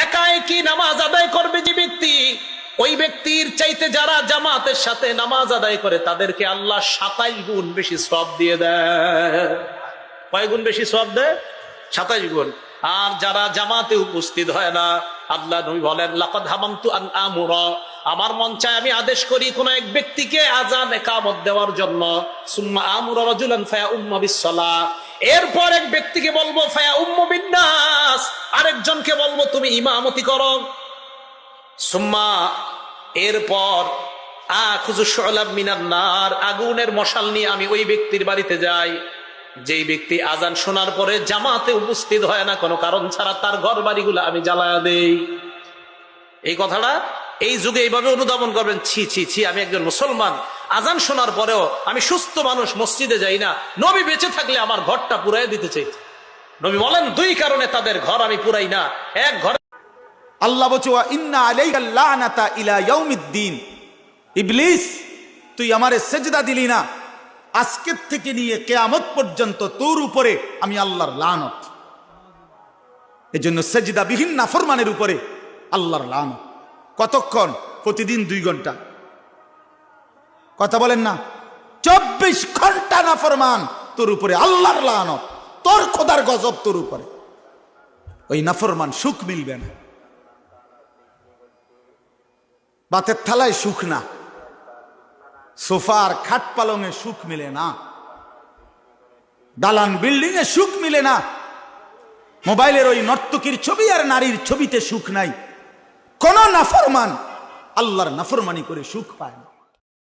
একাই কি নামাজ আদায় করবে যে ব্যক্তি, ওই ব্যক্তির চাইতে যারা জামাতের সাথে নামাজ আদায় করে তাদেরকে আল্লাহ 27 গুণ বেশি সওয়াব দিয়ে দেয়। কয় গুণ বেশি সওয়াব দেয়? 27 গুণ। আর যারা জামাতে উপস্থিত হয় না, আল্লাহ নবী বলেন লাকাদ হামামতু আন আমুরা, আমার মন চায় আমি আদেশ করি কোন এক ব্যক্তিকে আযান ইকামত দেওয়ার জন্য, সুম্মা আমুরা রাজুলান ফায়াউম্মা বিসসালাহ, এরপর এক ব্যক্তিকে বলবো ফায়াউম্মু বিন্নাস, আরেকজনকে বলবো তুমি ইমামতি করো, সুম্মা এরপর আখুযু শু'লাব মিনান নার, আগুনের মশাল নিয়ে আমি ওই ব্যক্তির বাড়িতে যাই, যেই ব্যক্তি আজান শোনার পরে জামাতে উপস্থিত হয় না কোনো কারণ ছাড়া, তার ঘর বাড়িগুলো আমি জ্বালায়া দেই। এই কথাটা এই যুগে এইভাবে অনুধাবন করবেন, ছি ছি ছি, আমি একজন মুসলমান, আজান শোনার পরেও আমি সুস্থ মানুষ, মসজিদে যাই না, নবী বেঁচে থাকলে আমার ঘরটা পুরাই দিতে চাই। নবী বলেন 2 কারণে তাদের ঘর আমি পুরাই না। এক, ঘর আল্লাহ বলছে ওয়া ইন্না আলাইকা লানাতা ইলা ইয়াউমিদ্দিন, ইবলিস তুই আমারে সেজদা দিলি না, আজকের থেকে নিয়ে কিয়ামত পর্যন্ত তোর উপরে আমি আল্লাহর লানত। এজন্য সেজদাবিহীন নাফরমানের উপরে আল্লাহর লানত। কতক্ষণ? প্রতিদিন 2 ঘন্টা। কথা বলেন না? 24 ঘন্টা নাফরমান, তোর উপরে আল্লাহর লানত, তোর খোদার গজব তোর উপরে। ওই নাফরমান সুখ মিলবে না, বাতের থালায় সুখ না, সোফার খাট পালঙে সুখ মিলে না, দালান বিল্ডিং এ সুখ মিলে না, মোবাইলের ওই নর্তকীর ছবি আর নারীর ছবিতে সুখ নাই। কোন নাফরমান আল্লাহর নাফরমানি করে সুখ পায় না।